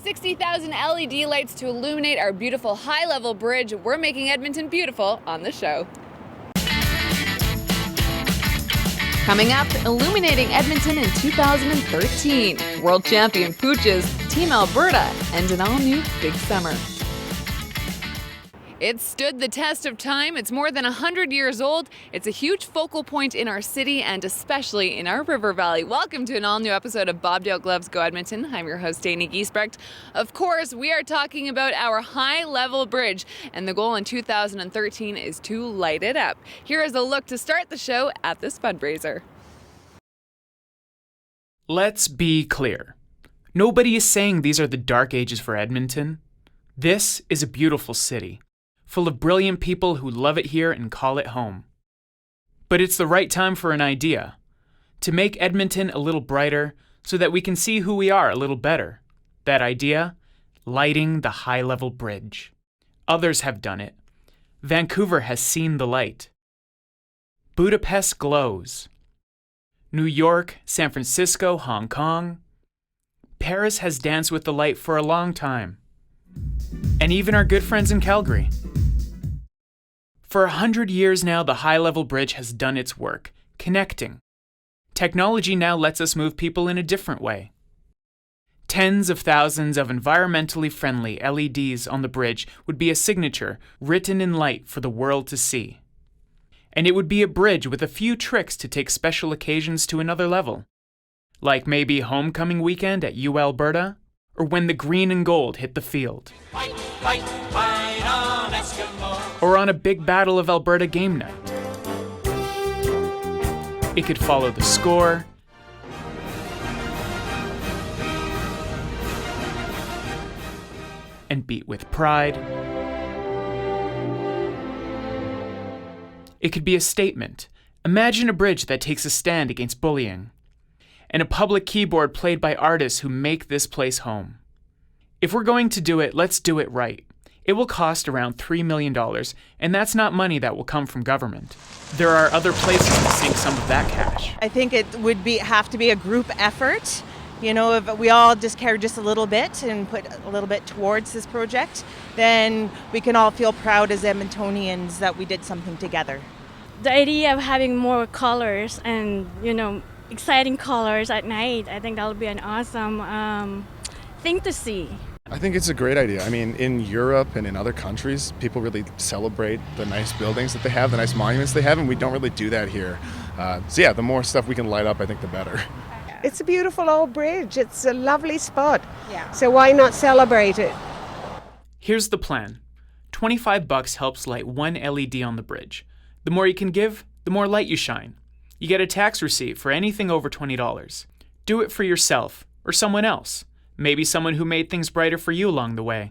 60,000 LED lights to illuminate our beautiful high-level bridge. We're making Edmonton beautiful on the show. Coming up, illuminating Edmonton in 2013. World champion Pooches, Team Alberta, and an all-new Big Summer. It's stood the test of time. It's more than 100 years old. It's a huge focal point in our city and especially in our river valley. Welcome to an all-new episode of Bobdale Gloves Go Edmonton. I'm your host, Dani Giesbrecht. Of course, we are talking about our high-level bridge, and the goal in 2013 is to light it up. Here is a look to start the show at this fundraiser. Let's be clear. Nobody is saying these are the dark ages for Edmonton. This is a beautiful city, full of brilliant people who love it here and call it home. But it's the right time for an idea, to make Edmonton a little brighter so that we can see who we are a little better. That idea? Lighting the high-level bridge. Others have done it. Vancouver has seen the light. Budapest glows. New York, San Francisco, Hong Kong. Paris has danced with the light for a long time. And even our good friends in Calgary. For 100 years now, the high-level bridge has done its work, connecting. Technology now lets us move people in a different way. Tens of thousands of environmentally friendly LEDs on the bridge would be a signature written in light for the world to see. And it would be a bridge with a few tricks to take special occasions to another level. Like maybe homecoming weekend at Alberta, or when the green and gold hit the field. Fight, fight, fight on Eskimo. Or on a big Battle of Alberta game night. It could follow the score, and beat with pride. It could be a statement. Imagine a bridge that takes a stand against bullying. And a public keyboard played by artists who make this place home. If we're going to do it, let's do it right. It will cost around $3 million, and that's not money that will come from government. There are other places to sink some of that cash. I think it would have to be a group effort. You know, if we all just care just a little bit and put a little bit towards this project, then we can all feel proud as Edmontonians that we did something together. The idea of having more colors and, exciting colors at night, I think that'll be an awesome thing to see. I think it's a great idea. I mean, in Europe and in other countries, people really celebrate the nice buildings that they have, the nice monuments they have, and we don't really do that here. The more stuff we can light up, I think the better. It's a beautiful old bridge. It's a lovely spot. Yeah. So why not celebrate it? Here's the plan. $25 helps light one LED on the bridge. The more you can give, the more light you shine. You get a tax receipt for anything over $20. Do it for yourself or someone else. Maybe someone who made things brighter for you along the way.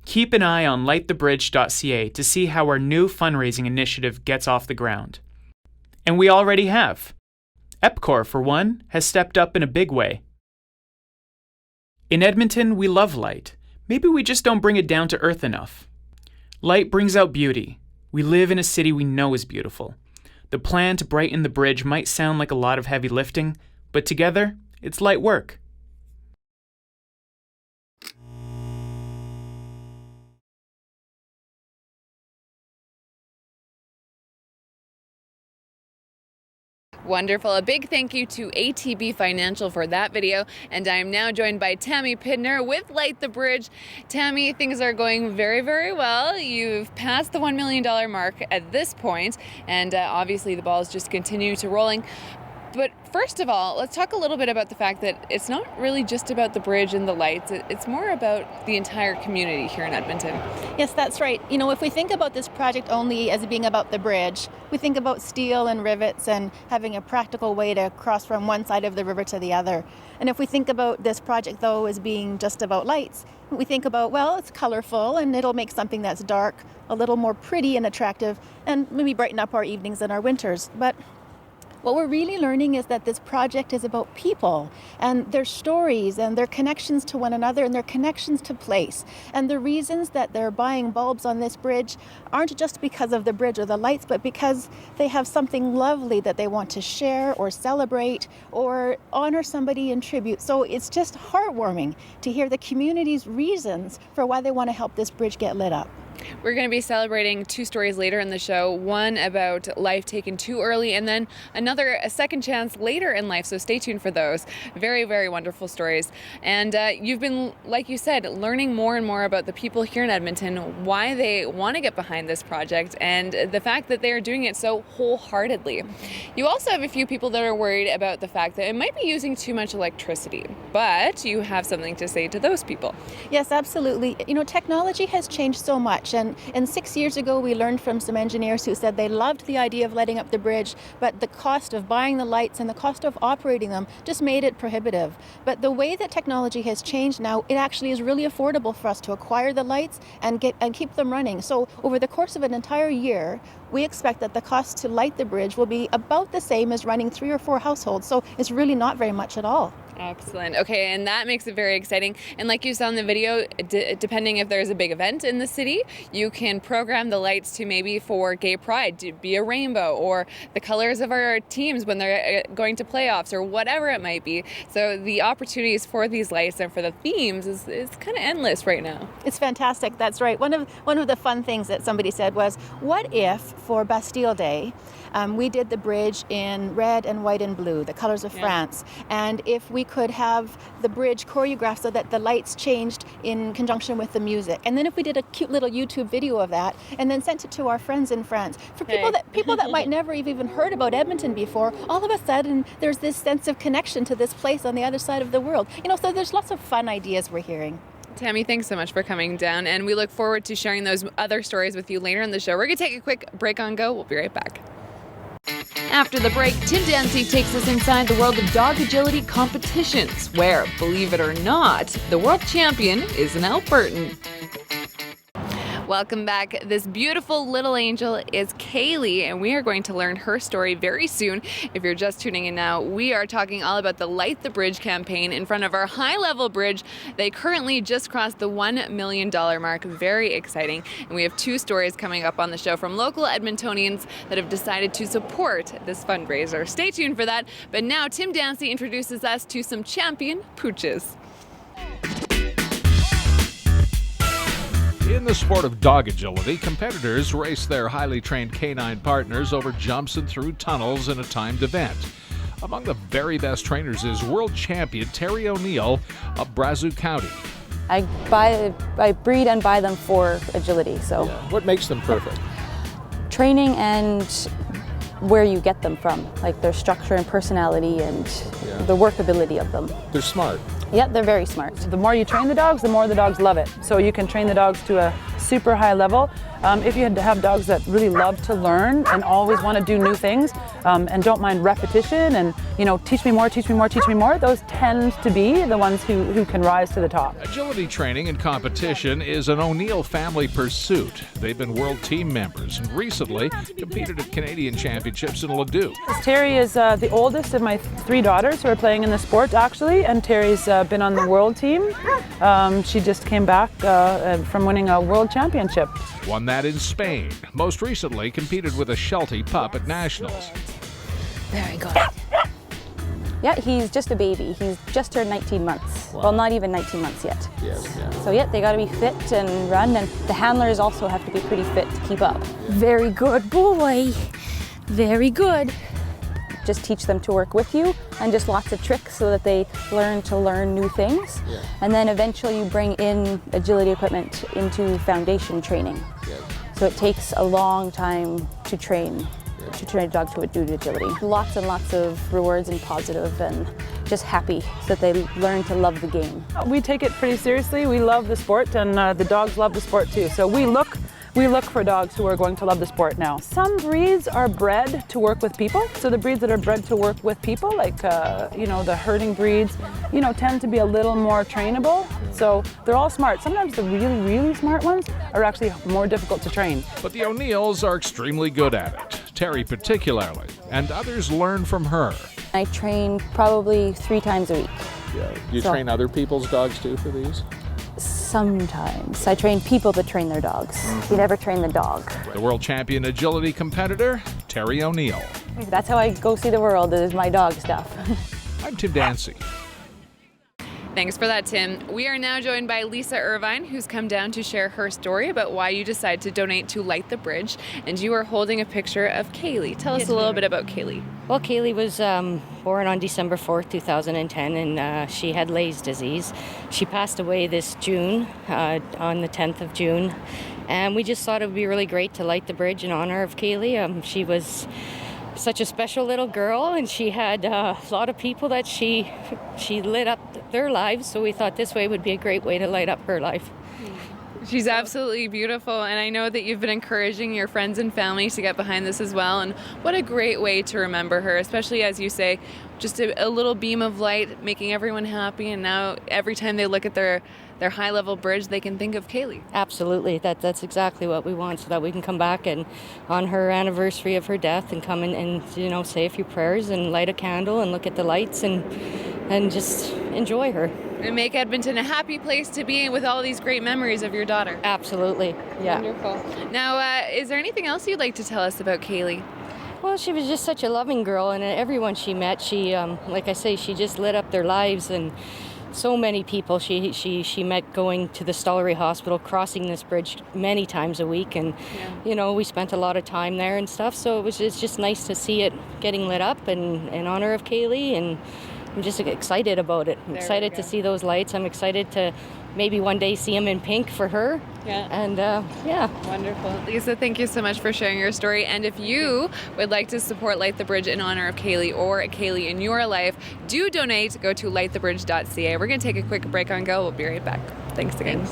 Keep an eye on lightthebridge.ca to see how our new fundraising initiative gets off the ground. And we already have. EPCOR, for one, has stepped up in a big way. In Edmonton, we love light. Maybe we just don't bring it down to earth enough. Light brings out beauty. We live in a city we know is beautiful. The plan to brighten the bridge might sound like a lot of heavy lifting, but together, it's light work. Wonderful. A big thank you to ATB Financial for that video. And I am now joined by Tammy Pidner with Light the Bridge. Tammy, things are going very, very well. You've passed the $1 million mark at this point, and obviously the balls just continue to rolling. But first of all, let's talk a little bit about the fact that it's not really just about the bridge and the lights. It's more about the entire community here in Edmonton. Yes, that's right. If we think about this project only as being about the bridge, we think about steel and rivets and having a practical way to cross from one side of the river to the other. And if we think about this project, though, as being just about lights, we think about, well, it's colorful and it'll make something that's dark a little more pretty and attractive and maybe brighten up our evenings and our winters. But what we're really learning is that this project is about people and their stories and their connections to one another and their connections to place. And the reasons that they're buying bulbs on this bridge aren't just because of the bridge or the lights, but because they have something lovely that they want to share or celebrate or honor somebody in tribute. So it's just heartwarming to hear the community's reasons for why they want to help this bridge get lit up. We're going to be celebrating 2 stories later in the show, one about life taken too early, and then a second chance later in life, so stay tuned for those. Very, very wonderful stories. And you've been, like you said, learning more and more about the people here in Edmonton, why they want to get behind this project, and the fact that they are doing it so wholeheartedly. You also have a few people that are worried about the fact that it might be using too much electricity, but you have something to say to those people. Yes, absolutely. You know, technology has changed so much. And 6 years ago, we learned from some engineers who said they loved the idea of lighting up the bridge, but the cost of buying the lights and the cost of operating them just made it prohibitive. But the way that technology has changed now, it actually is really affordable for us to acquire the lights and keep them running. So over the course of an entire year, we expect that the cost to light the bridge will be about the same as running 3 or 4 households. So it's really not very much at all. Excellent. Okay, and that makes it very exciting. And like you saw in the video, depending if there's a big event in the city, you can program the lights to maybe for Gay Pride to be a rainbow, or the colors of our teams when they're going to playoffs, or whatever it might be. So the opportunities for these lights and for the themes is kind of endless right now. It's fantastic. That's right. One of the fun things that somebody said was, what if for Bastille Day, we did the bridge in red and white and blue, the colors of France, and if we could have the bridge choreographed so that the lights changed in conjunction with the music, and then if we did a cute little YouTube video of that and then sent it to our friends in France, for people that might never have even heard about Edmonton before, all of a sudden there's this sense of connection to this place on the other side of the world. You know, so there's lots of fun ideas we're hearing. Tammy, thanks so much for coming down, and we look forward to sharing those other stories with you later in the show. We're going to take a quick break on Go. We'll be right back. After the break, Tim Dancy takes us inside the world of dog agility competitions, where, believe it or not, the world champion is an Albertan. Welcome back. This beautiful little angel is Kaylee, and we are going to learn her story very soon. If you're just tuning in now, we are talking all about the Light the Bridge campaign in front of our high-level bridge. They currently just crossed the $1 million mark. Very exciting. And we have 2 stories coming up on the show from local Edmontonians that have decided to support this fundraiser. Stay tuned for that. But now Tim Dancy introduces us to some champion pooches. In the sport of dog agility, competitors race their highly trained canine partners over jumps and through tunnels in a timed event. Among the very best trainers is world champion Teri O'Neill of Brazeau County. I breed and buy them for agility. So What makes them perfect? training and where you get them from, like their structure and personality and the workability of them. They're smart. Yeah, they're very smart. The more you train the dogs, the more the dogs love it. So you can train the dogs to a super high level. If you had to have dogs that really love to learn and always want to do new things and don't mind repetition and, you know, teach me more, teach me more, teach me more, those tend to be the ones who can rise to the top. Agility training and competition is an O'Neill family pursuit. They've been world team members and recently competed at Canadian championships in Ledoux. Teri is the oldest of my 3 daughters who are playing in the sport, actually, and Teri's been on the world team. She just came back from winning a world championship. Won that in Spain. Most recently competed with a Sheltie pup at Nationals. Very good. Yeah, he's just a baby. He's just turned 19 months. Wow. Well, not even 19 months yet. Yes, yeah. So yeah, they got to be fit and run, and the handlers also have to be pretty fit to keep up. Very good boy. Very good. Just teach them to work with you, and just lots of tricks so that they learn to learn new things. Yeah. And then eventually you bring in agility equipment into foundation training. Yeah. So it takes a long time to train a dog to do agility. Lots and lots of rewards and positive and just happy so that they learn to love the game. We take it pretty seriously. We love the sport, and the dogs love the sport too. So we look for dogs who are going to love the sport now. Some breeds are bred to work with people. So the breeds that are bred to work with people, like the herding breeds, tend to be a little more trainable. So they're all smart. Sometimes the really, really smart ones are actually more difficult to train. But the O'Neills are extremely good at it. Teri particularly. and others learn from her. I train probably 3 times a week. Yeah. You train other people's dogs too for these? Sometimes. I train people that train their dogs. You never train the dog. The world champion agility competitor, Teri O'Neill. That's how I go see the world, is my dog stuff. I'm Tim Dancy. Thanks for that, Tim. We are now joined by Lisa Irvine, who's come down to share her story about why you decided to donate to Light the Bridge. And you are holding a picture of Kaylee. Tell us a little bit about Kaylee. Well, Kaylee was born on December 4th, 2010, and she had Lay's disease. She passed away this June, on the 10th of June. And we just thought it would be really great to light the bridge in honor of Kaylee. She was such a special little girl, and she had a lot of people that she lit up their lives, so we thought this way would be a great way to light up her life. She's absolutely beautiful, and I know that you've been encouraging your friends and family to get behind this as well, and what a great way to remember her, especially as you say, just a little beam of light making everyone happy, and now every time they look at their high-level bridge, they can think of Kaylee. Absolutely. That's exactly what we want, so that we can come back and on her anniversary of her death and come in and say a few prayers and light a candle and look at the lights and just enjoy her. And make Edmonton a happy place to be with all these great memories of your daughter. Absolutely, yeah. Wonderful. Now, is there anything else you'd like to tell us about Kaylee? Well, she was just such a loving girl, and everyone she met, she, like I say, she just lit up their lives, and so many people she met going to the Stollery Hospital, crossing this bridge many times a week, and we spent a lot of time there and stuff, so it's just nice to see it getting lit up in honor of Kaylee, and I'm just excited about it. I'm excited to see those lights. I'm excited to maybe one day see them in pink for her. Yeah. And Wonderful. Lisa, thank you so much for sharing your story. And if you would like to support Light the Bridge in honor of Kaylee or Kaylee in your life, do donate. Go to lightthebridge.ca. We're going to take a quick break on Go. We'll be right back. Thanks again.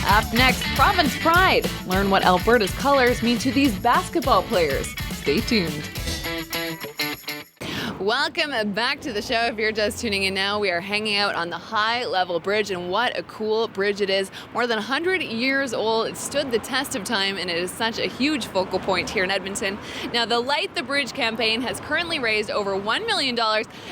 Up next, Province Pride. Learn what Alberta's colors mean to these basketball players. Stay tuned. Welcome back to the show. If you're just tuning in now, we are hanging out on the High Level Bridge, and what a cool bridge it is. More than 100 years old. It stood the test of time, and it is such a huge focal point here in Edmonton. Now, the Light the Bridge campaign has currently raised over $1 million,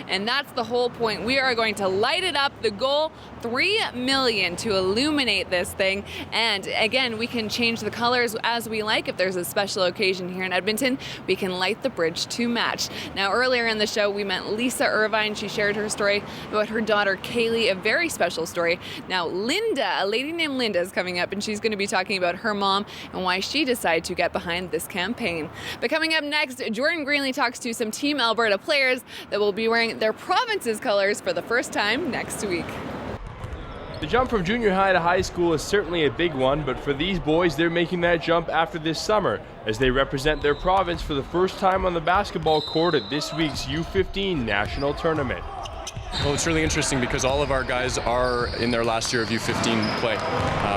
and that's the whole point. We are going to light it up. The goal, $3 million to illuminate this thing. And again, we can change the colors as we like. If there's a special occasion here in Edmonton, we can light the bridge to match. Now, earlier in the show, we met Lisa Irvine. She shared her story about her daughter Kaylee, a very special story. Now, Linda, a lady named Linda, is coming up, and she's going to be talking about her mom and why she decided to get behind this campaign. But coming up next, Jordan Greenlee talks to some Team Alberta players that will be wearing their province's colors for the first time next week. The jump from junior high to high school is certainly a big one, but for these boys, they're making that jump after this summer as they represent their province for the first time on the basketball court at this week's U15 National Tournament. Well, it's really interesting because all of our guys are in their last year of U15 play.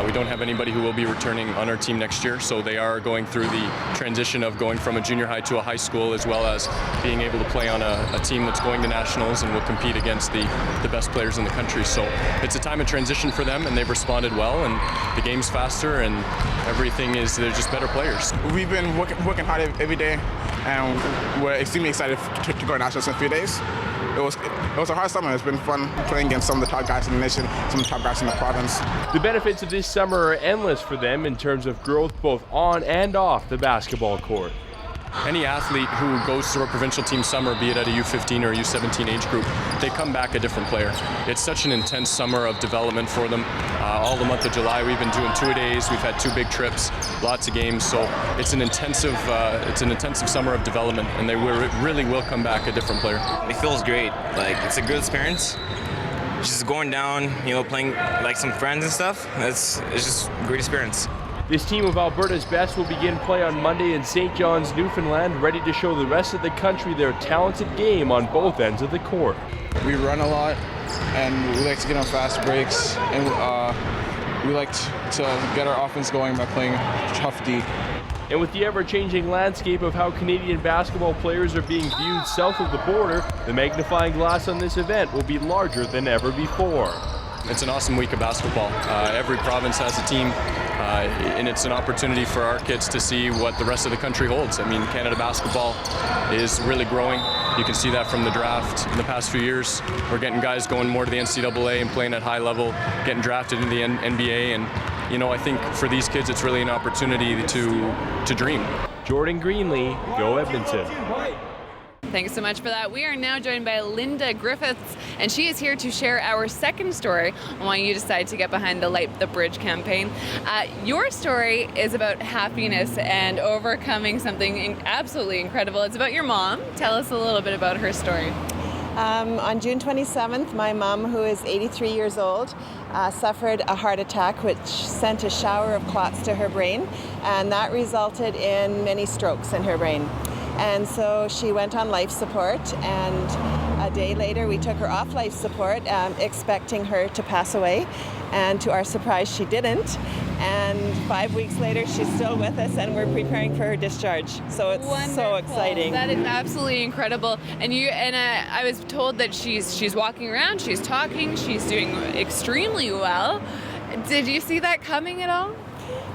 We don't have anybody who will be returning on our team next year, so they are going through the transition of going from a junior high to a high school, as well as being able to play on a team that's going to nationals and will compete against the best players in the country. So it's a time of transition for them, and they've responded well, and the game's faster, and everything is, they're just better players. We've been working hard every day, and we're extremely excited to go to nationals in a few days. It was a hard summer. It's been fun playing against some of the top guys in the nation, some of the top guys in the province. The benefits of this summer are endless for them in terms of growth both on and off the basketball court. Any athlete who goes through a provincial team summer, be it at a U15 or a U17 age group, they come back a different player. It's such an intense summer of development for them. All the month of July, we've been doing two-a-days. We've had 2 big trips, lots of games. So it's an intensive summer of development, and they really will come back a different player. It feels great. Like, it's a good experience. Just going down, playing like some friends and stuff. It's just a great experience. This team of Alberta's best will begin play on Monday in St. John's, Newfoundland, ready to show the rest of the country their talented game on both ends of the court. We run a lot, and we like to get on fast breaks, and we like to get our offense going by playing tough D. And with the ever-changing landscape of how Canadian basketball players are being viewed south of the border, the magnifying glass on this event will be larger than ever before. It's an awesome week of basketball. Every province has a team and it's an opportunity for our kids to see what the rest of the country holds. I mean, Canada basketball is really growing. You can see that from the draft in the past few years. We're getting guys going more to the NCAA and playing at high level, getting drafted into the NBA, and I think for these kids it's really an opportunity to dream. Jordan Greenlee, go Edmonton. Thanks so much for that. We are now joined by Linda Griffiths, and she is here to share our second story on why you decided to get behind the Light the Bridge campaign. Your story is about happiness and overcoming something absolutely incredible. It's about your mom. Tell us a little bit about her story. On June 27th, my mom, who is 83 years old, suffered a heart attack which sent a shower of clots to her brain, and that resulted in many strokes in her brain. And so she went on life support, and a day later we took her off life support, expecting her to pass away. And to our surprise, she didn't. And 5 weeks later, she's still with us, and we're preparing for her discharge. So it's so exciting. That is absolutely incredible. And I was told that she's walking around, she's talking, she's doing extremely well. Did you see that coming at all?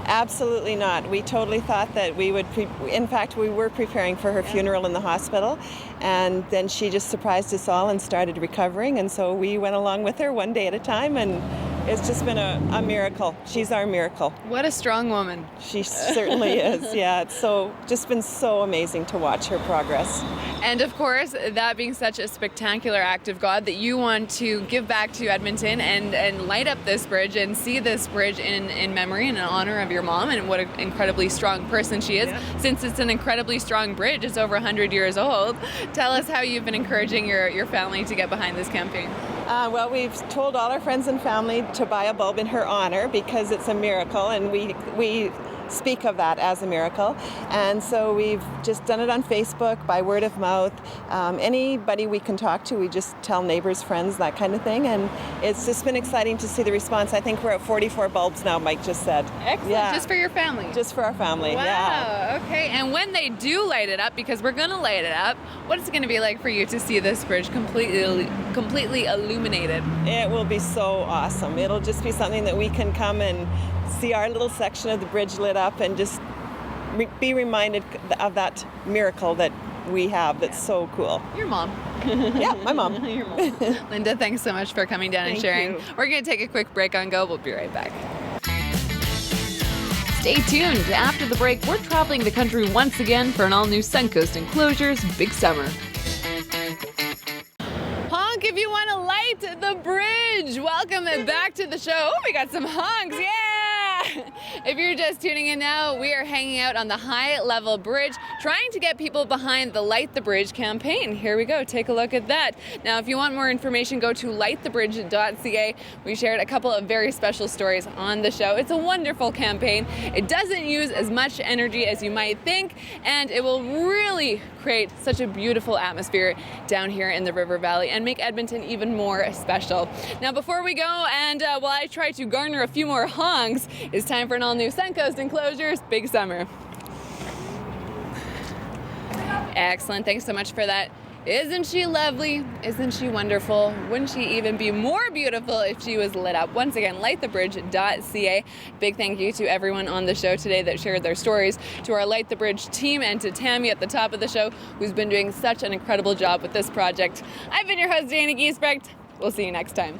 Absolutely not. We totally thought that we would, in fact, we were preparing for her funeral in the hospital, and then she just surprised us all and started recovering, and so we went along with her one day at a time, and it's just been a miracle. She's our miracle. What a strong woman. She certainly is, yeah. It's just been so amazing to watch her progress. And of course, that being such a spectacular act of God, that you want to give back to Edmonton and light up this bridge and see this bridge in memory and in honor of your mom, and what an incredibly strong person she is. Yeah. Since it's an incredibly strong bridge, it's over 100 years old. Tell us how you've been encouraging your family to get behind this campaign. Well, we've told all our friends and family to buy a bulb in her honor because it's a miracle, and we speak of that as a miracle. And so we've just done it on Facebook, by word of mouth. Anybody we can talk to, we just tell neighbors, friends, that kind of thing. And it's just been exciting to see the response. I think we're at 44 bulbs now, Mike just said. Excellent. Yeah. Just for your family? Just for our family, wow. Yeah. Okay. And when they do light it up, because we're going to light it up, what is it going to be like for you to see this bridge completely illuminated? It will be so awesome. It'll just be something that we can come and see our little section of the bridge lit up and just be reminded of that miracle that we have that's so cool. Your mom. Yeah, my mom. Your mom. Linda, thanks so much for coming down and sharing. You. We're going to take a quick break on Go. We'll be right back. Stay tuned. After the break, we're traveling the country once again for an all-new Suncoast Enclosures Big Summer. Honk if you want to light the bridge. Welcome back to the show. Oh, we got some honks. Yeah! If you're just tuning in now, we are hanging out on the high-level bridge, trying to get people behind the Light the Bridge campaign. Here we go. Take a look at that. Now, if you want more information, go to lightthebridge.ca. We shared a couple of very special stories on the show. It's a wonderful campaign. It doesn't use as much energy as you might think, and it will really create such a beautiful atmosphere down here in the River Valley and make Edmonton even more special. Now, before we go, and while I try to garner a few more honks, it's time for an all-new Suncoast Enclosures Big Summer. Excellent. Thanks so much for that. Isn't she lovely? Isn't she wonderful? Wouldn't she even be more beautiful if she was lit up? Once again, lightthebridge.ca. Big thank you to everyone on the show today that shared their stories, to our Light the Bridge team, and to Tammy at the top of the show, who's been doing such an incredible job with this project. I've been your host, Dana Giesbrecht. We'll see you next time.